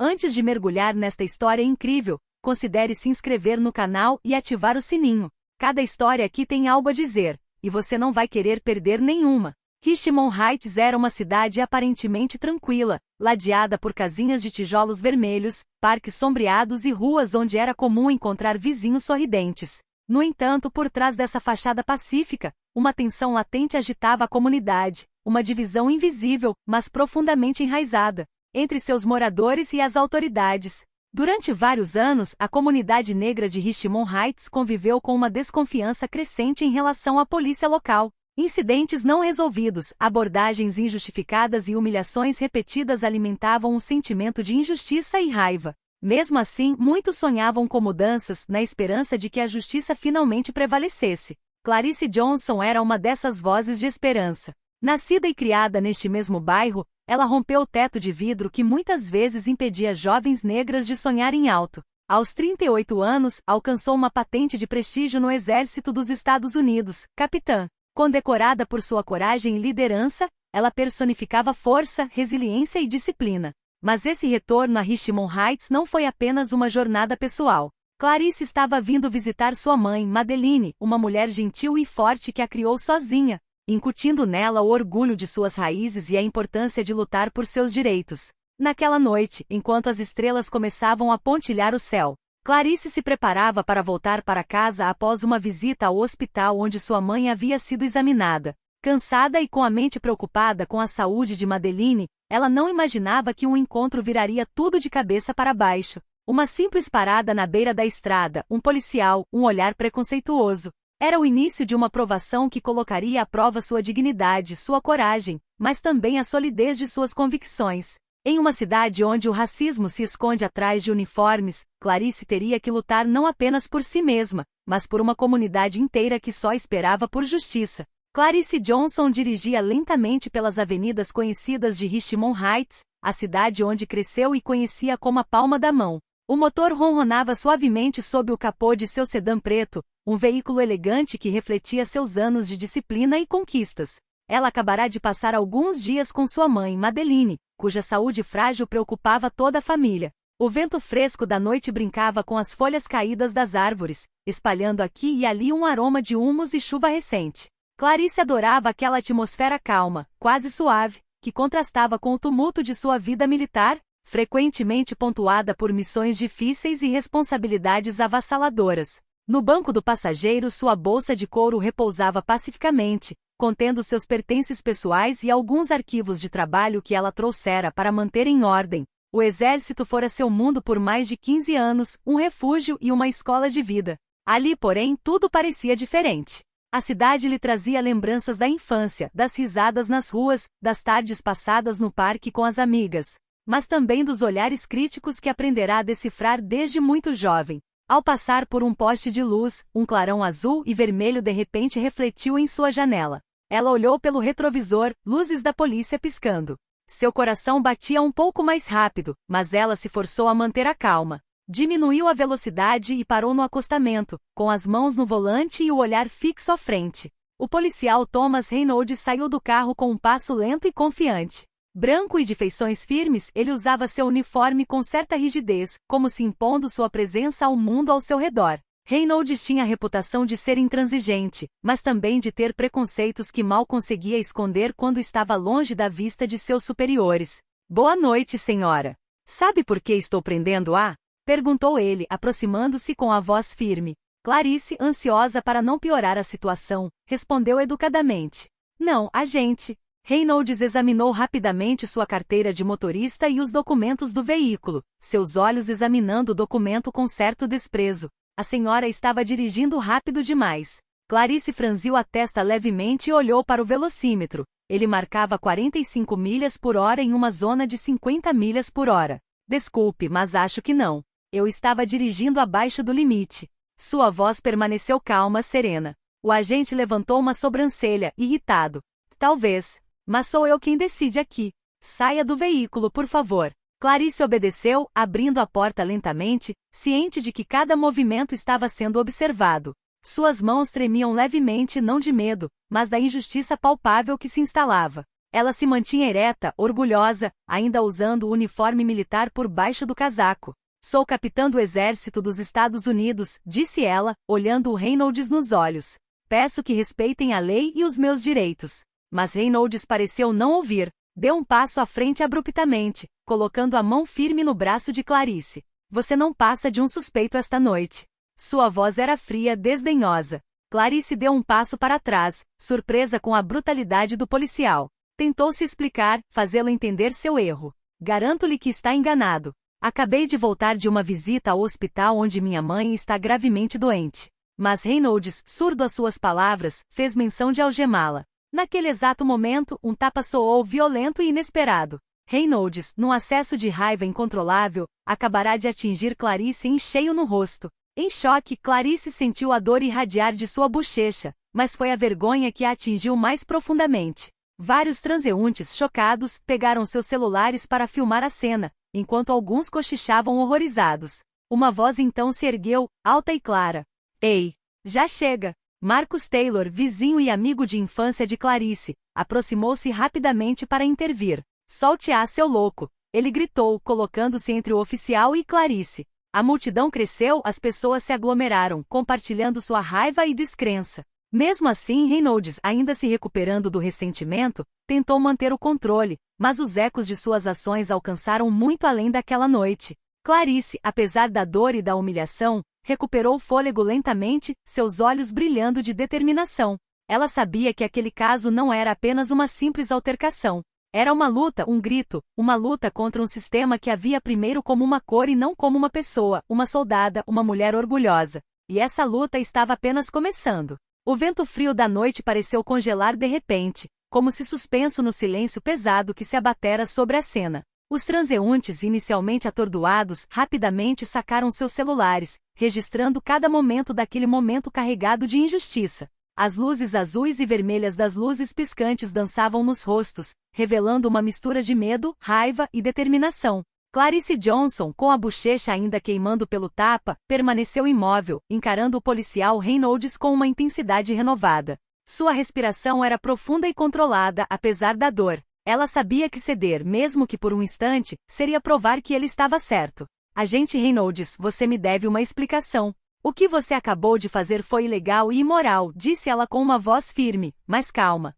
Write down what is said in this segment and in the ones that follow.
Antes de mergulhar nesta história incrível, considere se inscrever no canal e ativar o sininho. Cada história aqui tem algo a dizer, e você não vai querer perder nenhuma. Richmond Heights era uma cidade aparentemente tranquila, ladeada por casinhas de tijolos vermelhos, parques sombreados e ruas onde era comum encontrar vizinhos sorridentes. No entanto, por trás dessa fachada pacífica, uma tensão latente agitava a comunidade, uma divisão invisível, mas profundamente enraizada, entre seus moradores e as autoridades. Durante vários anos, a comunidade negra de Richmond Heights conviveu com uma desconfiança crescente em relação à polícia local. Incidentes não resolvidos, abordagens injustificadas e humilhações repetidas alimentavam um sentimento de injustiça e raiva. Mesmo assim, muitos sonhavam com mudanças, na esperança de que a justiça finalmente prevalecesse. Clarice Johnson era uma dessas vozes de esperança. Nascida e criada neste mesmo bairro, ela rompeu o teto de vidro que muitas vezes impedia jovens negras de sonharem alto. Aos 38 anos, alcançou uma patente de prestígio no Exército dos Estados Unidos, capitã. Condecorada por sua coragem e liderança, ela personificava força, resiliência e disciplina. Mas esse retorno a Richmond Heights não foi apenas uma jornada pessoal. Clarice estava vindo visitar sua mãe, Madeline, uma mulher gentil e forte que a criou sozinha, incutindo nela o orgulho de suas raízes e a importância de lutar por seus direitos. Naquela noite, enquanto as estrelas começavam a pontilhar o céu, Clarice se preparava para voltar para casa após uma visita ao hospital onde sua mãe havia sido examinada. Cansada e com a mente preocupada com a saúde de Madeline, ela não imaginava que um encontro viraria tudo de cabeça para baixo. Uma simples parada na beira da estrada, um policial, um olhar preconceituoso. Era o início de uma provação que colocaria à prova sua dignidade, sua coragem, mas também a solidez de suas convicções. Em uma cidade onde o racismo se esconde atrás de uniformes, Clarice teria que lutar não apenas por si mesma, mas por uma comunidade inteira que só esperava por justiça. Clarice Johnson dirigia lentamente pelas avenidas conhecidas de Richmond Heights, a cidade onde cresceu e conhecia como a palma da mão. O motor ronronava suavemente sob o capô de seu sedã preto, um veículo elegante que refletia seus anos de disciplina e conquistas. Ela acabará de passar alguns dias com sua mãe, Madeline, cuja saúde frágil preocupava toda a família. O vento fresco da noite brincava com as folhas caídas das árvores, espalhando aqui e ali um aroma de humus e chuva recente. Clarice adorava aquela atmosfera calma, quase suave, que contrastava com o tumulto de sua vida militar, frequentemente pontuada por missões difíceis e responsabilidades avassaladoras. No banco do passageiro, sua bolsa de couro repousava pacificamente, contendo seus pertences pessoais e alguns arquivos de trabalho que ela trouxera para manter em ordem. O exército fora seu mundo por mais de 15 anos, um refúgio e uma escola de vida. Ali, porém, tudo parecia diferente. A cidade lhe trazia lembranças da infância, das risadas nas ruas, das tardes passadas no parque com as amigas, mas também dos olhares críticos que aprenderá a decifrar desde muito jovem. Ao passar por um poste de luz, um clarão azul e vermelho de repente refletiu em sua janela. Ela olhou pelo retrovisor, luzes da polícia piscando. Seu coração batia um pouco mais rápido, mas ela se forçou a manter a calma. Diminuiu a velocidade e parou no acostamento, com as mãos no volante e o olhar fixo à frente. O policial Thomas Reynolds saiu do carro com um passo lento e confiante. Branco e de feições firmes, ele usava seu uniforme com certa rigidez, como se impondo sua presença ao mundo ao seu redor. Reynolds tinha a reputação de ser intransigente, mas também de ter preconceitos que mal conseguia esconder quando estava longe da vista de seus superiores. "Boa noite, senhora. Sabe por que estou prendendo-a?" perguntou ele, aproximando-se com a voz firme. Clarice, ansiosa para não piorar a situação, respondeu educadamente. "Não, agente." Reynolds examinou rapidamente sua carteira de motorista e os documentos do veículo, seus olhos examinando o documento com certo desprezo. A senhora estava dirigindo rápido demais. Clarice franziu a testa levemente e olhou para o velocímetro. Ele marcava 45 milhas por hora em uma zona de 50 milhas por hora. "Desculpe, mas acho que não. Eu estava dirigindo abaixo do limite." Sua voz permaneceu calma, serena. O agente levantou uma sobrancelha, irritado. "Talvez. Mas sou eu quem decide aqui. Saia do veículo, por favor." Clarice obedeceu, abrindo a porta lentamente, ciente de que cada movimento estava sendo observado. Suas mãos tremiam levemente não de medo, mas da injustiça palpável que se instalava. Ela se mantinha ereta, orgulhosa, ainda usando o uniforme militar por baixo do casaco. Sou capitã do Exército dos Estados Unidos, disse ela, olhando o Reynolds nos olhos. Peço que respeitem a lei e os meus direitos. Mas Reynolds pareceu não ouvir. Deu um passo à frente abruptamente, colocando a mão firme no braço de Clarice. Você não passa de um suspeito esta noite. Sua voz era fria, desdenhosa. Clarice deu um passo para trás, surpresa com a brutalidade do policial. Tentou se explicar, fazê-lo entender seu erro. Garanto-lhe que está enganado. Acabei de voltar de uma visita ao hospital onde minha mãe está gravemente doente. Mas Reynolds, surdo às suas palavras, fez menção de algemá-la. Naquele exato momento, um tapa soou violento e inesperado. Reynolds, num acesso de raiva incontrolável, acabará de atingir Clarice em cheio no rosto. Em choque, Clarice sentiu a dor irradiar de sua bochecha, mas foi a vergonha que a atingiu mais profundamente. Vários transeuntes chocados pegaram seus celulares para filmar a cena, enquanto alguns cochichavam horrorizados. Uma voz então se ergueu, alta e clara. Ei! Já chega! Marcus Taylor, vizinho e amigo de infância de Clarice, aproximou-se rapidamente para intervir. Solte-a, seu louco! Ele gritou, colocando-se entre o oficial e Clarice. A multidão cresceu, as pessoas se aglomeraram, compartilhando sua raiva e descrença. Mesmo assim, Reynolds, ainda se recuperando do ressentimento, tentou manter o controle, mas os ecos de suas ações alcançaram muito além daquela noite. Clarice, apesar da dor e da humilhação, recuperou o fôlego lentamente, seus olhos brilhando de determinação. Ela sabia que aquele caso não era apenas uma simples altercação. Era uma luta, um grito, uma luta contra um sistema que a via primeiro como uma cor e não como uma pessoa, uma soldada, uma mulher orgulhosa. E essa luta estava apenas começando. O vento frio da noite pareceu congelar de repente, como se suspenso no silêncio pesado que se abatera sobre a cena. Os transeuntes, inicialmente atordoados, rapidamente sacaram seus celulares, registrando cada momento daquele momento carregado de injustiça. As luzes azuis e vermelhas das luzes piscantes dançavam nos rostos, revelando uma mistura de medo, raiva e determinação. Clarice Johnson, com a bochecha ainda queimando pelo tapa, permaneceu imóvel, encarando o policial Reynolds com uma intensidade renovada. Sua respiração era profunda e controlada, apesar da dor. Ela sabia que ceder, mesmo que por um instante, seria provar que ele estava certo. Agente Reynolds, você me deve uma explicação. O que você acabou de fazer foi ilegal e imoral, disse ela com uma voz firme, mas calma.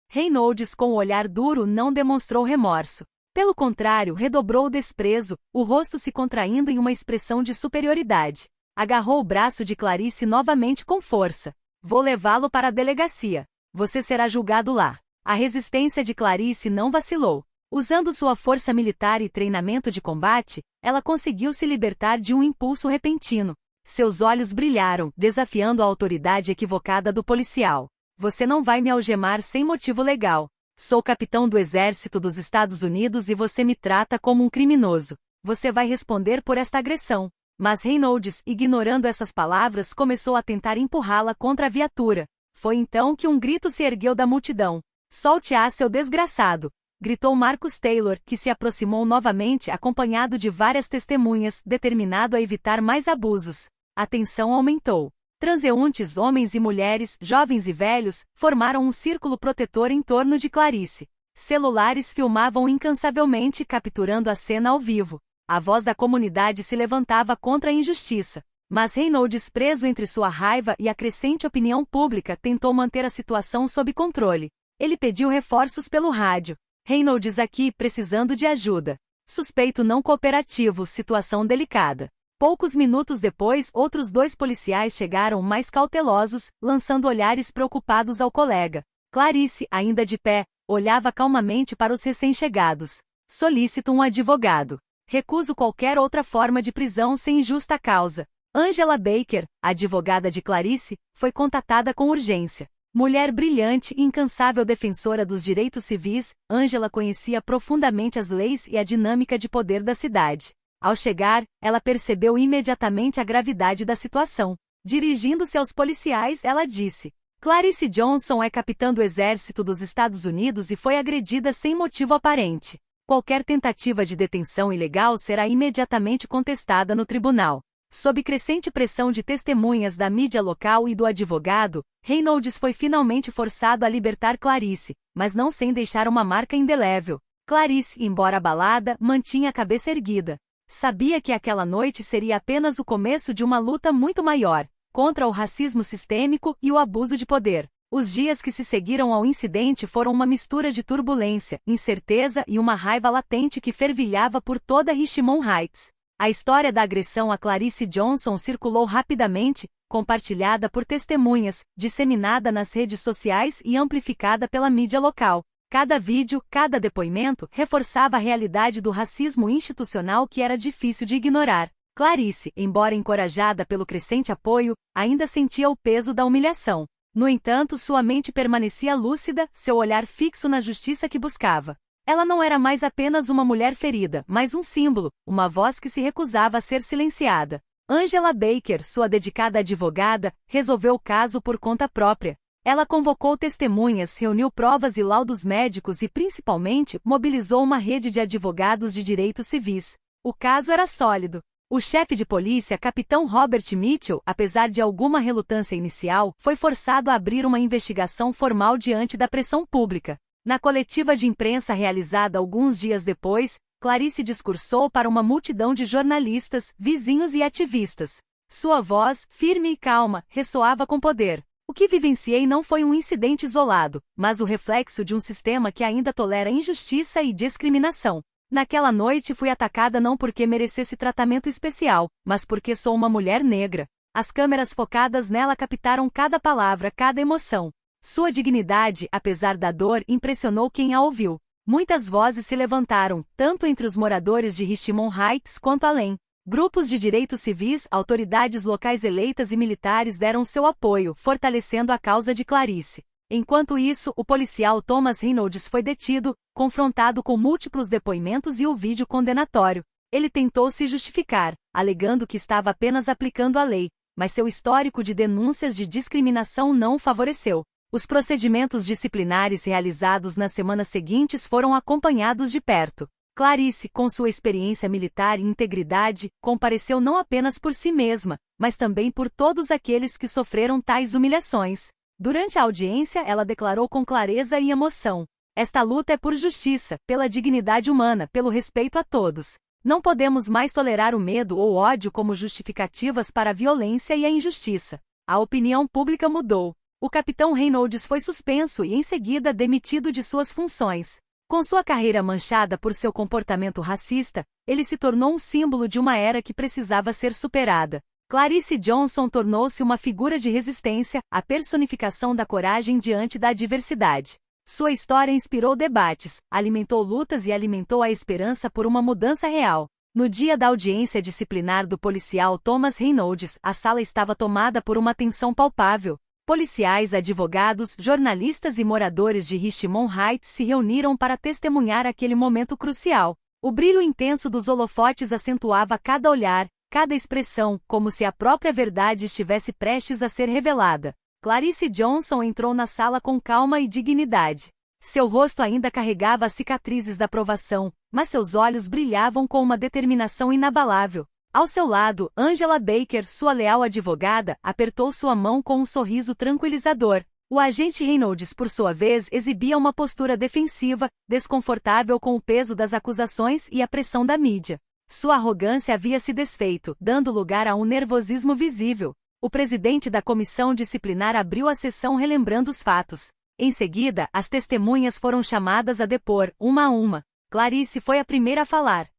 Reynolds, com o olhar duro, não demonstrou remorso. Pelo contrário, redobrou o desprezo, o rosto se contraindo em uma expressão de superioridade. Agarrou o braço de Clarice novamente com força. Vou levá-lo para a delegacia. Você será julgado lá. A resistência de Clarice não vacilou. Usando sua força militar e treinamento de combate, ela conseguiu se libertar de um impulso repentino. Seus olhos brilharam, desafiando a autoridade equivocada do policial. Você não vai me algemar sem motivo legal. Sou capitão do Exército dos Estados Unidos e você me trata como um criminoso. Você vai responder por esta agressão. Mas Reynolds, ignorando essas palavras, começou a tentar empurrá-la contra a viatura. Foi então que um grito se ergueu da multidão. Solte-a, seu desgraçado! Gritou Marcus Taylor, que se aproximou novamente acompanhado de várias testemunhas, determinado a evitar mais abusos. A tensão aumentou. Transeuntes, homens e mulheres, jovens e velhos, formaram um círculo protetor em torno de Clarice. Celulares filmavam incansavelmente, capturando a cena ao vivo. A voz da comunidade se levantava contra a injustiça. Mas Reynolds, preso entre sua raiva e a crescente opinião pública, tentou manter a situação sob controle. Ele pediu reforços pelo rádio. Reynolds aqui, precisando de ajuda. Suspeito não cooperativo, situação delicada. Poucos minutos depois, outros 2 policiais chegaram mais cautelosos, lançando olhares preocupados ao colega. Clarice, ainda de pé, olhava calmamente para os recém-chegados. Solicito um advogado. Recuso qualquer outra forma de prisão sem justa causa. Angela Baker, advogada de Clarice, foi contatada com urgência. Mulher brilhante e incansável defensora dos direitos civis, Angela conhecia profundamente as leis e a dinâmica de poder da cidade. Ao chegar, ela percebeu imediatamente a gravidade da situação. Dirigindo-se aos policiais, ela disse: Clarice Johnson é capitã do Exército dos Estados Unidos e foi agredida sem motivo aparente. Qualquer tentativa de detenção ilegal será imediatamente contestada no tribunal. Sob crescente pressão de testemunhas da mídia local e do advogado, Reynolds foi finalmente forçado a libertar Clarice, mas não sem deixar uma marca indelével. Clarice, embora abalada, mantinha a cabeça erguida. Sabia que aquela noite seria apenas o começo de uma luta muito maior, contra o racismo sistêmico e o abuso de poder. Os dias que se seguiram ao incidente foram uma mistura de turbulência, incerteza e uma raiva latente que fervilhava por toda Richmond Heights. A história da agressão a Clarice Johnson circulou rapidamente, compartilhada por testemunhas, disseminada nas redes sociais e amplificada pela mídia local. Cada vídeo, cada depoimento, reforçava a realidade do racismo institucional que era difícil de ignorar. Clarice, embora encorajada pelo crescente apoio, ainda sentia o peso da humilhação. No entanto, sua mente permanecia lúcida, seu olhar fixo na justiça que buscava. Ela não era mais apenas uma mulher ferida, mas um símbolo, uma voz que se recusava a ser silenciada. Angela Baker, sua dedicada advogada, resolveu o caso por conta própria. Ela convocou testemunhas, reuniu provas e laudos médicos e, principalmente, mobilizou uma rede de advogados de direitos civis. O caso era sólido. O chefe de polícia, capitão Robert Mitchell, apesar de alguma relutância inicial, foi forçado a abrir uma investigação formal diante da pressão pública. Na coletiva de imprensa realizada alguns dias depois, Clarice discursou para uma multidão de jornalistas, vizinhos e ativistas. Sua voz, firme e calma, ressoava com poder. O que vivenciei não foi um incidente isolado, mas o reflexo de um sistema que ainda tolera injustiça e discriminação. Naquela noite fui atacada não porque merecesse tratamento especial, mas porque sou uma mulher negra. As câmeras focadas nela captaram cada palavra, cada emoção. Sua dignidade, apesar da dor, impressionou quem a ouviu. Muitas vozes se levantaram, tanto entre os moradores de Richmond Heights quanto além. Grupos de direitos civis, autoridades locais eleitas e militares deram seu apoio, fortalecendo a causa de Clarice. Enquanto isso, o policial Thomas Reynolds foi detido, confrontado com múltiplos depoimentos e o vídeo condenatório. Ele tentou se justificar, alegando que estava apenas aplicando a lei, mas seu histórico de denúncias de discriminação não o favoreceu. Os procedimentos disciplinares realizados nas semanas seguintes foram acompanhados de perto. Clarice, com sua experiência militar e integridade, compareceu não apenas por si mesma, mas também por todos aqueles que sofreram tais humilhações. Durante a audiência, ela declarou com clareza e emoção: "Esta luta é por justiça, pela dignidade humana, pelo respeito a todos. Não podemos mais tolerar o medo ou ódio como justificativas para a violência e a injustiça." A opinião pública mudou. O capitão Reynolds foi suspenso e, em seguida, demitido de suas funções. Com sua carreira manchada por seu comportamento racista, ele se tornou um símbolo de uma era que precisava ser superada. Clarice Johnson tornou-se uma figura de resistência, a personificação da coragem diante da adversidade. Sua história inspirou debates, alimentou lutas e alimentou a esperança por uma mudança real. No dia da audiência disciplinar do policial Thomas Reynolds, a sala estava tomada por uma tensão palpável. Policiais, advogados, jornalistas e moradores de Richmond Heights se reuniram para testemunhar aquele momento crucial. O brilho intenso dos holofotes acentuava cada olhar, cada expressão, como se a própria verdade estivesse prestes a ser revelada. Clarice Johnson entrou na sala com calma e dignidade. Seu rosto ainda carregava as cicatrizes da provação, mas seus olhos brilhavam com uma determinação inabalável. Ao seu lado, Angela Baker, sua leal advogada, apertou sua mão com um sorriso tranquilizador. O agente Reynolds, por sua vez, exibia uma postura defensiva, desconfortável com o peso das acusações e a pressão da mídia. Sua arrogância havia se desfeito, dando lugar a um nervosismo visível. O presidente da comissão disciplinar abriu a sessão relembrando os fatos. Em seguida, as testemunhas foram chamadas a depor, uma a uma. Clarice foi a primeira a falar.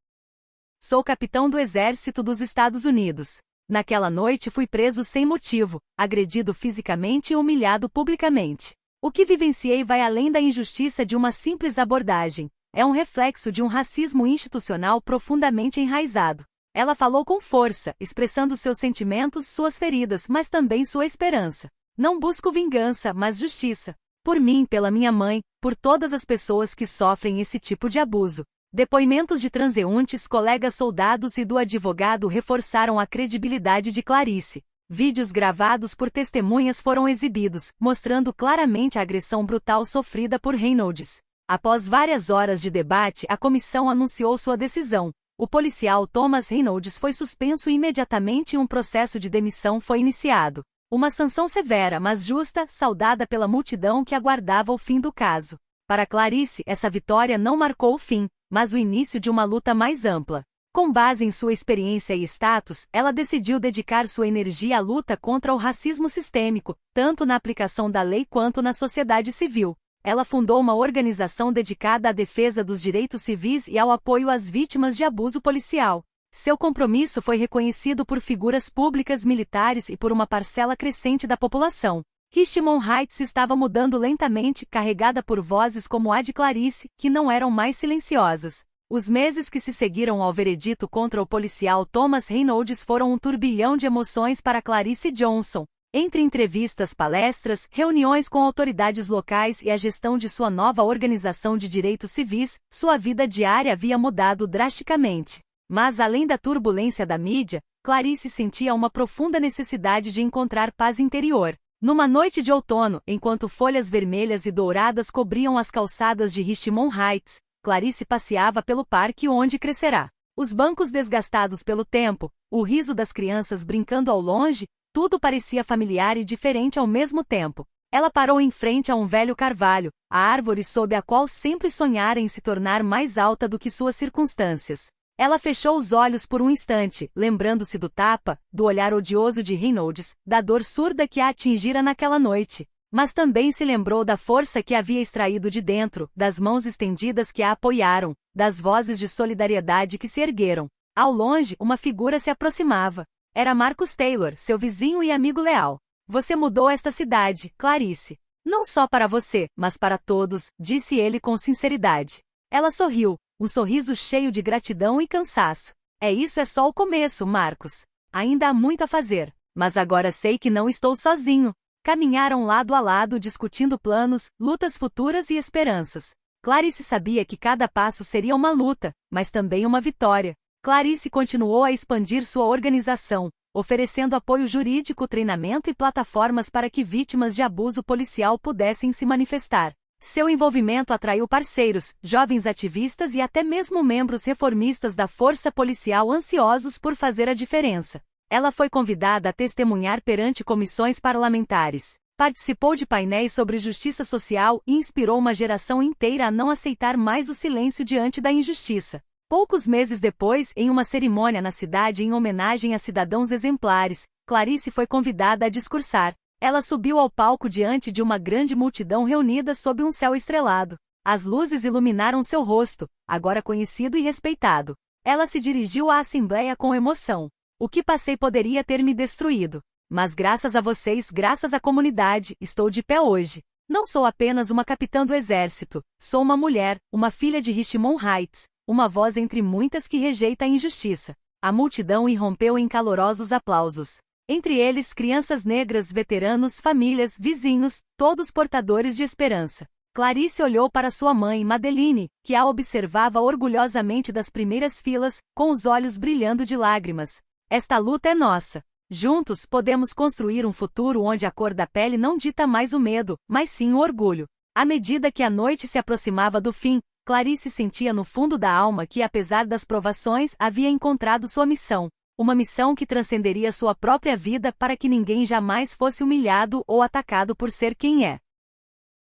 "Sou capitão do Exército dos Estados Unidos. Naquela noite fui preso sem motivo, agredido fisicamente e humilhado publicamente. O que vivenciei vai além da injustiça de uma simples abordagem. É um reflexo de um racismo institucional profundamente enraizado." Ela falou com força, expressando seus sentimentos, suas feridas, mas também sua esperança. "Não busco vingança, mas justiça. Por mim, pela minha mãe, por todas as pessoas que sofrem esse tipo de abuso." Depoimentos de transeuntes, colegas soldados e do advogado reforçaram a credibilidade de Clarice. Vídeos gravados por testemunhas foram exibidos, mostrando claramente a agressão brutal sofrida por Reynolds. Após várias horas de debate, a comissão anunciou sua decisão. O policial Thomas Reynolds foi suspenso imediatamente e um processo de demissão foi iniciado. Uma sanção severa, mas justa, saudada pela multidão que aguardava o fim do caso. Para Clarice, essa vitória não marcou o fim, mas o início de uma luta mais ampla. Com base em sua experiência e status, ela decidiu dedicar sua energia à luta contra o racismo sistêmico, tanto na aplicação da lei quanto na sociedade civil. Ela fundou uma organização dedicada à defesa dos direitos civis e ao apoio às vítimas de abuso policial. Seu compromisso foi reconhecido por figuras públicas militares e por uma parcela crescente da população. Richmond Heights estava mudando lentamente, carregada por vozes como a de Clarice, que não eram mais silenciosas. Os meses que se seguiram ao veredito contra o policial Thomas Reynolds foram um turbilhão de emoções para Clarice Johnson. Entre entrevistas, palestras, reuniões com autoridades locais e a gestão de sua nova organização de direitos civis, sua vida diária havia mudado drasticamente. Mas além da turbulência da mídia, Clarice sentia uma profunda necessidade de encontrar paz interior. Numa noite de outono, enquanto folhas vermelhas e douradas cobriam as calçadas de Richmond Heights, Clarice passeava pelo parque onde crescerá. Os bancos desgastados pelo tempo, o riso das crianças brincando ao longe, tudo parecia familiar e diferente ao mesmo tempo. Ela parou em frente a um velho carvalho, a árvore sob a qual sempre sonhara em se tornar mais alta do que suas circunstâncias. Ela fechou os olhos por um instante, lembrando-se do tapa, do olhar odioso de Reynolds, da dor surda que a atingira naquela noite. Mas também se lembrou da força que havia extraído de dentro, das mãos estendidas que a apoiaram, das vozes de solidariedade que se ergueram. Ao longe, uma figura se aproximava. Era Marcus Taylor, seu vizinho e amigo leal. Você mudou esta cidade, Clarice. Não só para você, mas para todos, disse ele com sinceridade. Ela sorriu, um sorriso cheio de gratidão e cansaço. Isso é só o começo, Marcus. Ainda há muito a fazer, mas agora sei que não estou sozinho. Caminharam lado a lado discutindo planos, lutas futuras e esperanças. Clarice sabia que cada passo seria uma luta, mas também uma vitória. Clarice continuou a expandir sua organização, oferecendo apoio jurídico, treinamento e plataformas para que vítimas de abuso policial pudessem se manifestar. Seu envolvimento atraiu parceiros, jovens ativistas e até mesmo membros reformistas da força policial ansiosos por fazer a diferença. Ela foi convidada a testemunhar perante comissões parlamentares, participou de painéis sobre justiça social e inspirou uma geração inteira a não aceitar mais o silêncio diante da injustiça. Poucos meses depois, em uma cerimônia na cidade em homenagem a cidadãos exemplares, Clarice foi convidada a discursar. Ela subiu ao palco diante de uma grande multidão reunida sob um céu estrelado. As luzes iluminaram seu rosto, agora conhecido e respeitado. Ela se dirigiu à assembleia com emoção. O que passei poderia ter me destruído. Mas graças a vocês, graças à comunidade, estou de pé hoje. Não sou apenas uma capitã do exército. Sou uma mulher, uma filha de Richmond Heights, uma voz entre muitas que rejeita a injustiça. A multidão irrompeu em calorosos aplausos. Entre eles crianças negras, veteranos, famílias, vizinhos, todos portadores de esperança. Clarice olhou para sua mãe, Madeline, que a observava orgulhosamente das primeiras filas, com os olhos brilhando de lágrimas. Esta luta é nossa. Juntos podemos construir um futuro onde a cor da pele não dita mais o medo, mas sim o orgulho. À medida que a noite se aproximava do fim, Clarice sentia no fundo da alma que, apesar das provações, havia encontrado sua missão. Uma missão que transcenderia sua própria vida para que ninguém jamais fosse humilhado ou atacado por ser quem é.